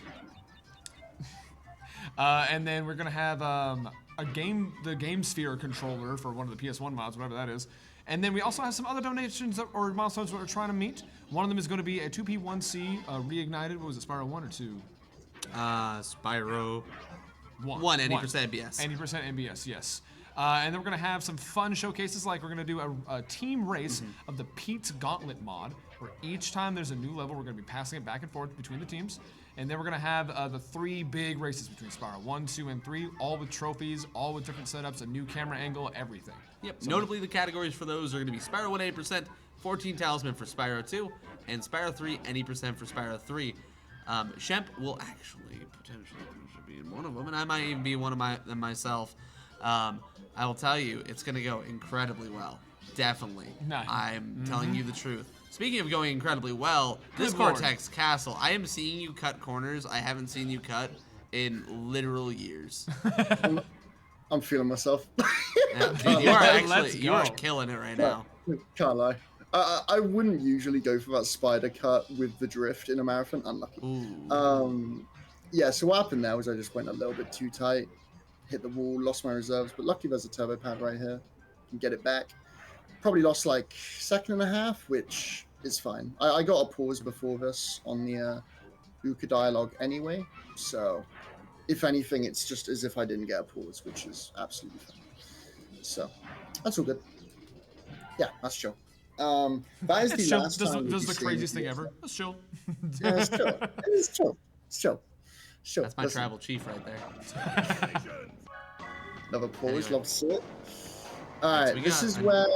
then we're gonna have the Game Sphere controller for one of the PS1 mods, whatever that is. And then we also have some other donations or milestones that we're trying to meet. One of them is going to be a 2P1C reignited. What was it, Spyro 1 or 2? Spyro. 1. 80% NBS. 80% NBS, yes. And then we're going to have some fun showcases, like we're going to do a team race of the Pete's Gauntlet mod, where each time there's a new level, we're going to be passing it back and forth between the teams. And then we're going to have the 3 big races between Spyro 1, 2, and 3, all with trophies, all with different setups, a new camera angle, everything. Yep. So notably, the categories for those are going to be Spyro 1 80%, 14 Talisman for Spyro 2, and Spyro 3 80% for Spyro 3. Shemp will actually potentially be in one of them, and I might even be one of them myself. I will tell you, it's going to go incredibly well. Definitely. Nice. I'm telling you the truth. Speaking of going incredibly well, this Good Lord. Cortex Castle, I am seeing you cut corners I haven't seen you cut in literal years. I'm feeling myself. Yeah, dude, you are Let's you are go. killing it right now. Can't lie. I wouldn't usually go for that spider cut with the drift in a marathon. Unlucky. Ooh. Yeah, so what happened there was I just went a little bit too tight, hit the wall, lost my reserves, but lucky there's a turbo pad right here. Can get it back. Probably lost like 1.5 seconds, which is fine. I got a pause before this on the Uka dialogue anyway, so if anything, it's just as if I didn't get a pause, which is absolutely fine. So that's all good. Yeah, that's chill. That is It's the chill. last time Does the craziest thing ever. That's chill. Yeah, it's chill. It's chill. It's chill. It's chill. That's my Listen, tribal chief right there. Another pause. Anyway. Love to see it. All right, we this got is an- where.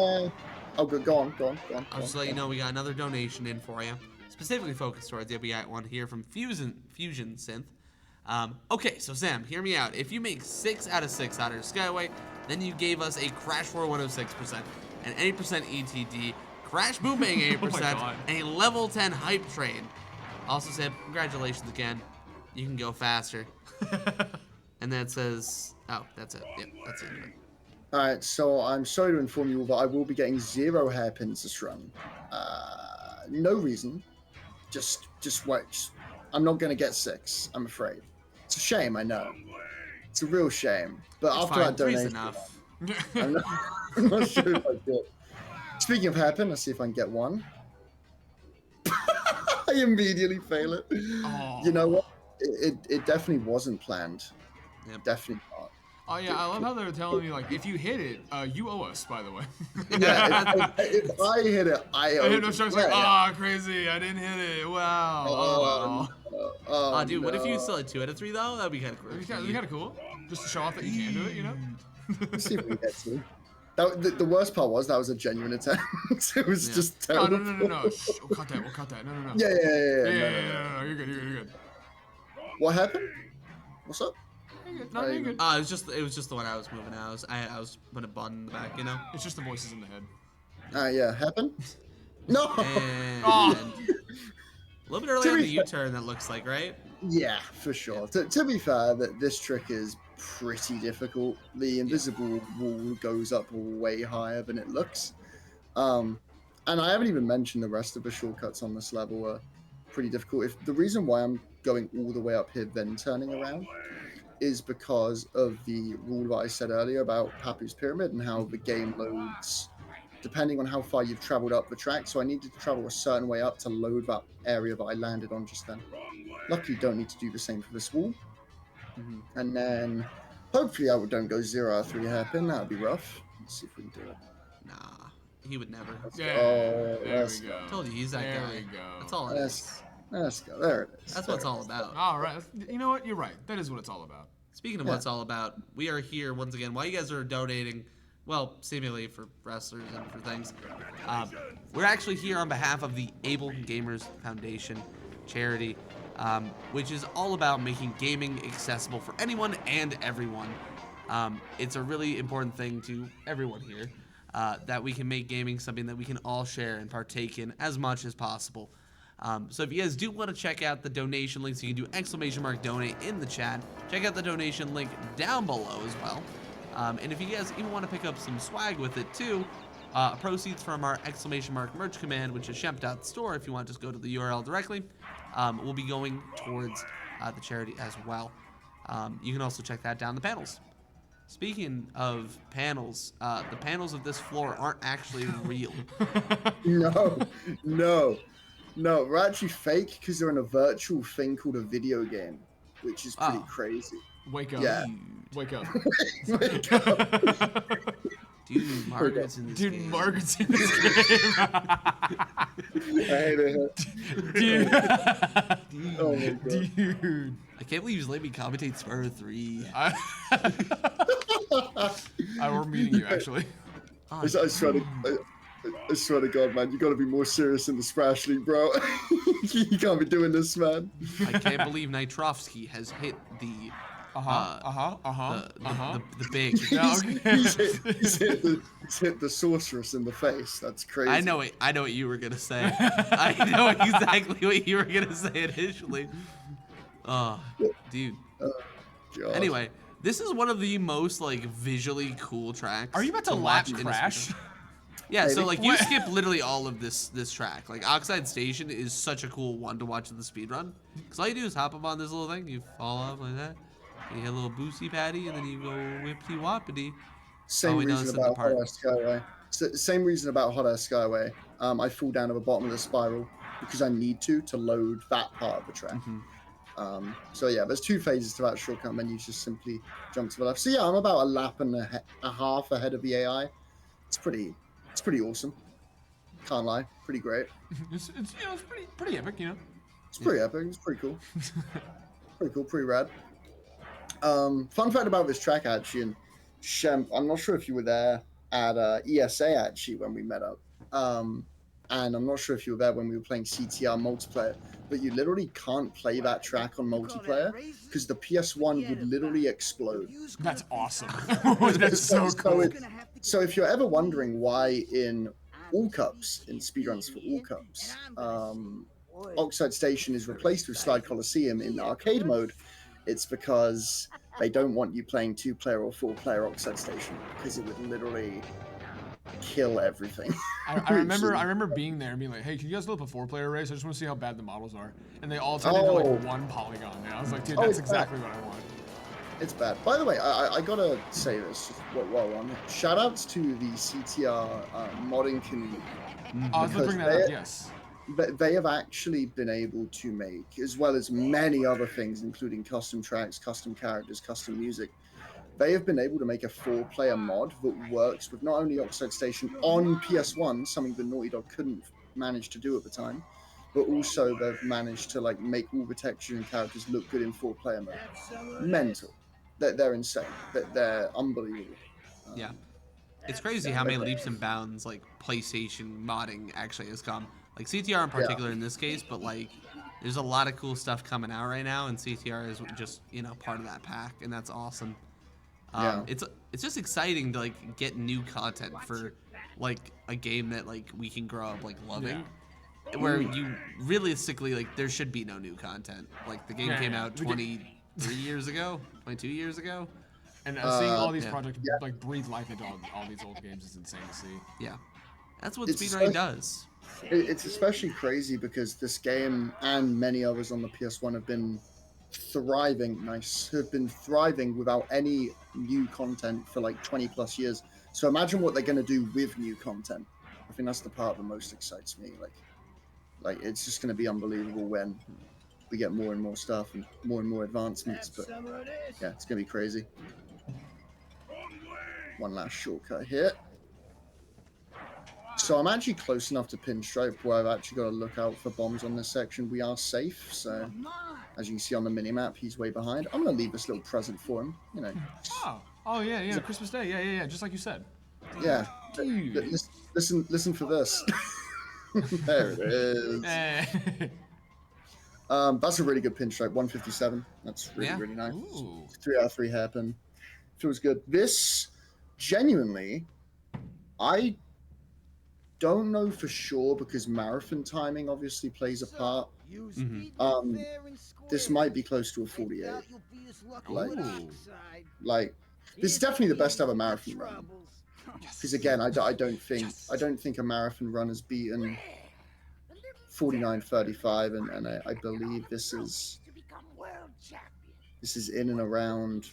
Oh, good. Go on. I'll just let you know we got another donation in for you, specifically focused towards you. We got one here from Fusion Synth. Okay, so Sam, hear me out. If you make 6 out of 6 out of Skyway, then you gave us a Crash 4 106%, an 80% ETD, Crash Boom Bang 80%, God. and a level 10 Hype Train. Also said, congratulations again. You can go faster. And then it says, oh, that's it. Yep, that's it. All right, so I'm sorry to inform you all that I will be getting 0 hairpins this run. No reason. Just wait. I'm not gonna get 6. I'm afraid. It's a shame, I know. It's a real shame. But It's after fine. that 3's donation, enough. I'm not sure if I did. Speaking of hairpin, let's see if I can get one. I immediately fail it. Aw. You know what? It definitely wasn't planned. Yep. Definitely not. Oh yeah, I love how they were telling me like, if you hit it, you owe us, by the way. Yeah, if I hit it, I owe Hit no you. strikes Yeah, like, yeah. oh crazy, I didn't hit it. Wow. Oh well. Oh, Dude, what if you no. still had 2 out of 3 though? That'd be kind of cool. It'd be kind of cool, just to show off that you can do it, you know. Let's see if we get to. The worst part was that was a genuine attempt. It was Yeah. just Oh, terrible. no. Shh, we'll cut that. No. Yeah. Yeah, No. you're good. What happened? What's up? You're good. No, you're good. It was just the one I was moving. I was putting a button in the back, you know. It's just the voices in the head. Yeah, happened? No! And Oh. a little bit early on the U-turn, that looks like, right? Yeah, for sure. To be fair, that this trick is pretty difficult. The invisible wall goes up way higher than it looks. And I haven't even mentioned the rest of the shortcuts on this level are pretty difficult. If the reason why I'm going all the way up here then turning around is because of the rule that I said earlier about Papu's Pyramid and how the game loads depending on how far you've traveled up the track. So I needed to travel a certain way up to load that area that I landed on just then. Luckily, don't need to do the same for this wall. And then hopefully I don't go 0 out of 3 hairpin. That would be rough. Let's see if we can do it. Nah, he would never. Yeah, Oh, there let's we go. go. Told you he's that There guy. we go. That's all it Let's, is. let's go. There it is. That's what it's all about. All right, you know what? You're right. That is what it's all about. Speaking of what it's all about, we are here once again. While you guys are donating, well, seemingly for wrestlers and for things, we're actually here on behalf of the Able Gamers Foundation charity, which is all about making gaming accessible for anyone and everyone. It's a really important thing to everyone here, that we can make gaming something that we can all share and partake in as much as possible. So if you guys do want to check out the donation links, you can do !donate in the chat. Check out the donation link down below as well. And if you guys even want to pick up some swag with it too, proceeds from our !merch command, which is shemp.store if you want to just go to the URL directly, will be going towards the charity as well. You can also check that down the panels. Speaking of panels, the panels of this floor aren't actually real. No, no, no. We're actually fake because they're in a virtual thing called a video game, which is pretty crazy. Wake up. Yeah. Wake up. Wake up. Dude, Margaret's in this game. Dude, Margaret's in this game. I hate it. Dude. Oh my god. Dude. I can't believe you just let me commentate Spyro 3. We're meeting you, actually. I swear to God, man, you gotta be more serious in the Smash League, bro. You can't be doing this, man. I can't believe Nitrovsky has hit the the big. He's hit the sorceress in the face. That's crazy. I know what you were gonna say. I know exactly what you were gonna say initially. Oh, dude. God. Anyway, this is one of the most like visually cool tracks. Are you about to watch lap in a crash? speedrun. Yeah, so like you What? skip literally all of this track. Like Oxide Station is such a cool one to watch in the speedrun. Because all you do is hop up on this little thing, you fall off like that, you hit a little boosty patty, and then you go whippity whoppity. Same we know reason it's in the about part. Hot Air Skyway. Same reason about Hot Air Skyway. I fall down to the bottom of the spiral because I need to load that part of the track. So yeah, there's two phases to that shortcut menu. Just simply jump to the left. So yeah, I'm about a lap and a half ahead of the AI. It's pretty awesome. Can't lie, pretty great. It's pretty epic, you know. It's pretty epic. It's pretty cool. Pretty cool. Pretty rad. Fun fact about this track actually, and Shem, I'm not sure if you were there at ESA actually when we met up. And I'm not sure if you were there when we were playing CTR multiplayer, but you literally can't play that track on multiplayer because the PS1 would literally explode. That's awesome. That's so cool. So if you're ever wondering why in all cups, in speedruns for all cups, Oxide Station is replaced with Slide Coliseum in arcade mode, it's because they don't want you playing 2-player or 4-player Oxide Station because it would literally kill everything. I remember being there and being like, hey, can you guys load up a 4-player race? I just want to see how bad the models are. And they all turned into like 1 polygon. And I was like, dude, that's exactly what I want. It's bad. By the way, I gotta say this while we're on. Shout outs to the CTR modding community. I was bring that up, yes. They have actually been able to make, as well as many other things, including custom tracks, custom characters, custom music, they have been able to make a 4-player mod that works with not only Oxide Station on PS1, something that Naughty Dog couldn't manage to do at the time, but also they've managed to like make all the textures and characters look good in 4-player mode. Mental. They're insane. They're unbelievable. Yeah. It's crazy how many leaps and bounds like PlayStation modding actually has come. Like CTR in particular in this case, but like there's a lot of cool stuff coming out right now, and CTR is just, you know, part of that pack, and that's awesome. It's just exciting to like get new content for like a game that like we can grow up like loving. Where you realistically like there should be no new content. Like the game came out 23 years ago, 22 years ago. And seeing all these projects like breathe life into all these old games is insane to see. Yeah, that's what speedrunning does. It's especially crazy because this game and many others on the PS1 have been thriving without any new content for like 20 plus years. So imagine what they're going to do with new content. I think that's the part that most excites me. Like it's just going to be unbelievable when we get more and more stuff and more advancements. But yeah, it's going to be crazy. One last shortcut here. So I'm actually close enough to Pinstripe where I've actually got to look out for bombs on this section. We are safe, so as you can see on the minimap, he's way behind. I'm going to leave this little present for him, you know. Oh yeah, Christmas Day, yeah, just like you said. Yeah. Dude. Listen for this. There it is. That's a really good Pinstripe, 157. That's really nice. Ooh. 3 out of 3 hairpin. Feels good. This, genuinely, I don't know for sure because marathon timing obviously plays a part. This might be close to a 48. Like this is definitely the best ever marathon run. Because again, I don't think a marathon run has beaten 49.35, and I believe this is in and around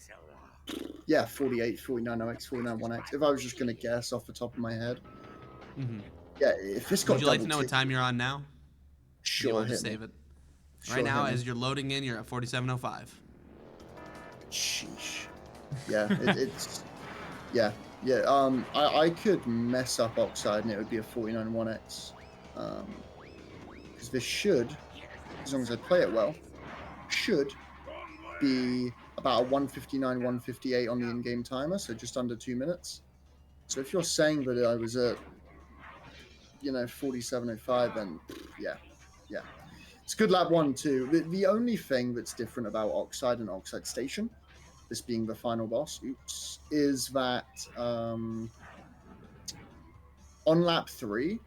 48, 49.0x, 49.1x. If I was just gonna guess off the top of my head, yeah, if this got Would you like to double know what tick, time you're on now? Do you sure, want to hit me. save it? Sure, Right now, hit me. as you're loading in, you're at 47.05. Sheesh. Yeah, it's yeah. I could mess up Oxide and it would be a 49.1x. Because this should, as long as I play it well, should be about a 159, 158 on the in-game timer, so just under 2 minutes. So if you're saying that I was at, 47.05, then yeah. It's good lap 1 too. The only thing that's different about Oxide and Oxide Station, this being the final boss, is that on lap 3,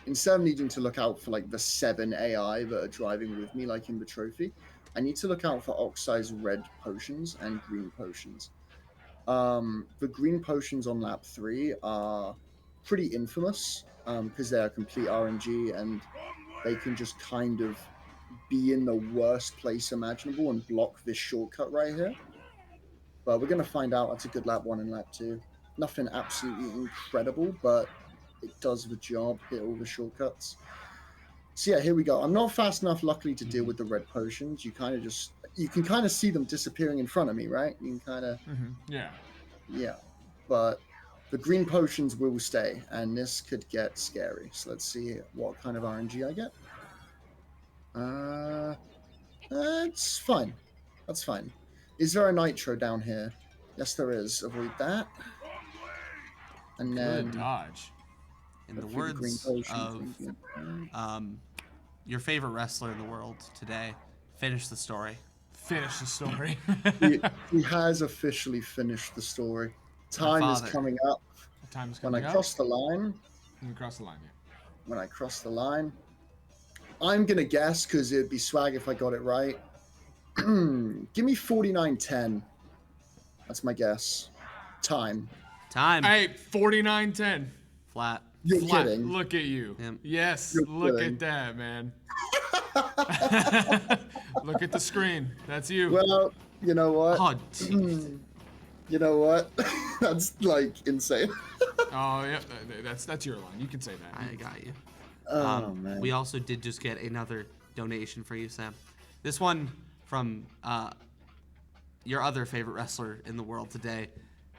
instead of needing to look out for like the 7 AI that are driving with me, like in the trophy, I need to look out for Oxide's red potions and green potions. The green potions on lap 3 are pretty infamous because they are complete RNG and they can just kind of be in the worst place imaginable and block this shortcut right here. But we're going to find out. That's a good lap 1 and lap 2. Nothing absolutely incredible, but it does the job, hit all the shortcuts. So yeah, here we go. I'm not fast enough, luckily, to deal with the red potions. You can kind of see them disappearing in front of me, right? You can kind of... Yeah. But the green potions will stay, and this could get scary. So let's see what kind of RNG I get. It's fine. That's fine. Is there a nitro down here? Yes, there is. Avoid that. And then Good dodge. In the words of your favorite wrestler in the world today, finish the story. Finish the story. he has officially finished the story. Time is coming up. Time is coming up. When I cross the line. When you cross the line, yeah. When I cross the line, I'm gonna guess because it'd be swag if I got it right. Give me 49.10. That's my guess. Time. Hey, 49.10. Flat. You're Flat. kidding. Look at you. Yep. Yes, You're look kidding. at that, man. Look at the screen. That's you. Well, you know what? Oh, geez. You know what? That's like insane. Oh, yeah. That's your line. You can say that. I got you. Oh, man. We also did just get another donation for you, Sam. This one from your other favorite wrestler in the world today,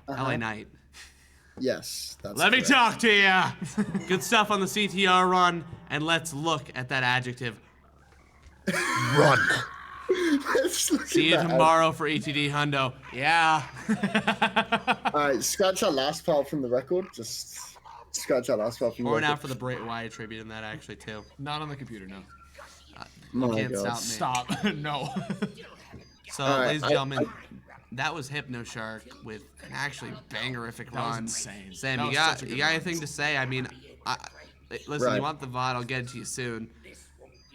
LA Knight. Yes, that's Let correct. me talk to you. Good stuff on the CTR run, and let's look at that adjective. Run. See you tomorrow for ETD Hundo. Yeah. All right, scratch that last part from the record. Just scratch that last part from the Or record. now for the Bray Wyatt tribute in that actually too. Not on the computer, no. My Can't God. stop me. Stop. No. So, right, ladies and gentlemen, that was Hypno Shark with an actually bangerific That was run. insane. Sam, That you was got such a good you got run. anything to say? I mean, listen, Right. you want the VOD? I'll get it to you soon.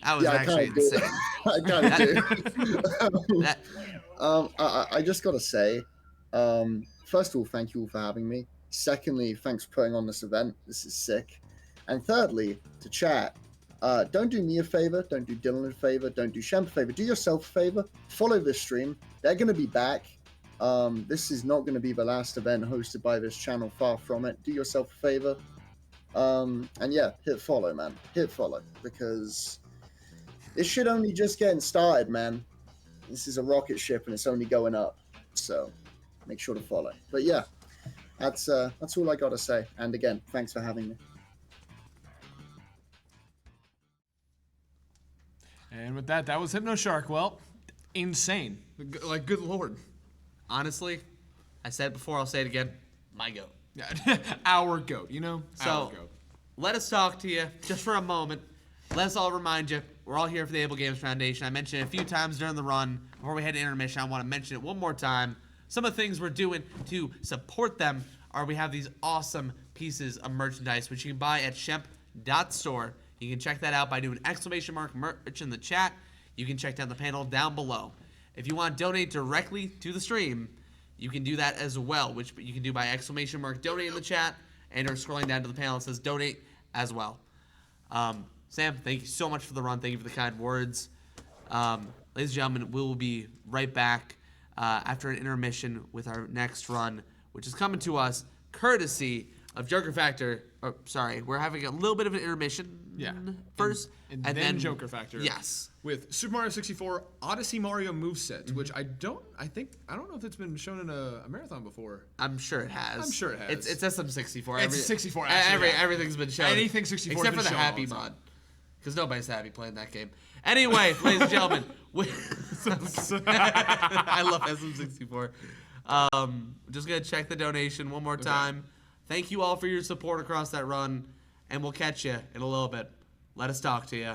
That was Yeah, actually I kind of do. insane. I kind of do. That, I just gotta say, first of all, thank you all for having me. Secondly, thanks for putting on this event. This is sick. And thirdly, to chat, don't do me a favor, don't do Dylan a favor, don't do Shemp a favor, do yourself a favor. Follow this stream. They're gonna be back. This is not gonna be the last event hosted by this channel. Far from it. Do yourself a favor. And yeah, hit follow, man. Hit follow because this shit only just getting started, man. This is a rocket ship and it's only going up. So make sure to follow. But yeah, that's all I gotta say. And again, thanks for having me. And with that, that was Hypno Shark. Well, insane. Like, good lord. honestly, I said it before, I'll say it again. My goat. Yeah. Our goat, you know? So, Our goat. let us talk to you just for a moment. Let us all remind you, we're all here for the Able Games Foundation. I mentioned it a few times during the run. Before we head to intermission, I want to mention it one more time. Some of the things we're doing to support them are we have these awesome pieces of merchandise, which you can buy at shemp.store. You can check that out by doing exclamation mark merch in the chat. You can check down the panel down below. If you want to donate directly to the stream, you can do that as well, which you can do by exclamation mark donate in the chat and or scrolling down to the panel that says donate as well. Sam, thank you so much for the run. Thank you for the kind words. Ladies and gentlemen, we will be right back after an intermission with our next run, which is coming to us courtesy of Joker Factor. Oh, sorry, we're having a little bit of an intermission first. And then Joker Factor. Yes. With Super Mario 64 Odyssey Mario moveset, which I don't know if it's been shown in a marathon before. I'm sure it has. I'm sure it has. It's SM64. It's 64, actually, yeah. Everything's been shown. Anything 64 has except been for the shown happy all the time. mod. Because nobody's happy playing that game. Anyway, ladies and gentlemen, I love SM64. Just going to check the donation one more time. Thank you all for your support across that run, and we'll catch you in a little bit. Let us talk to you.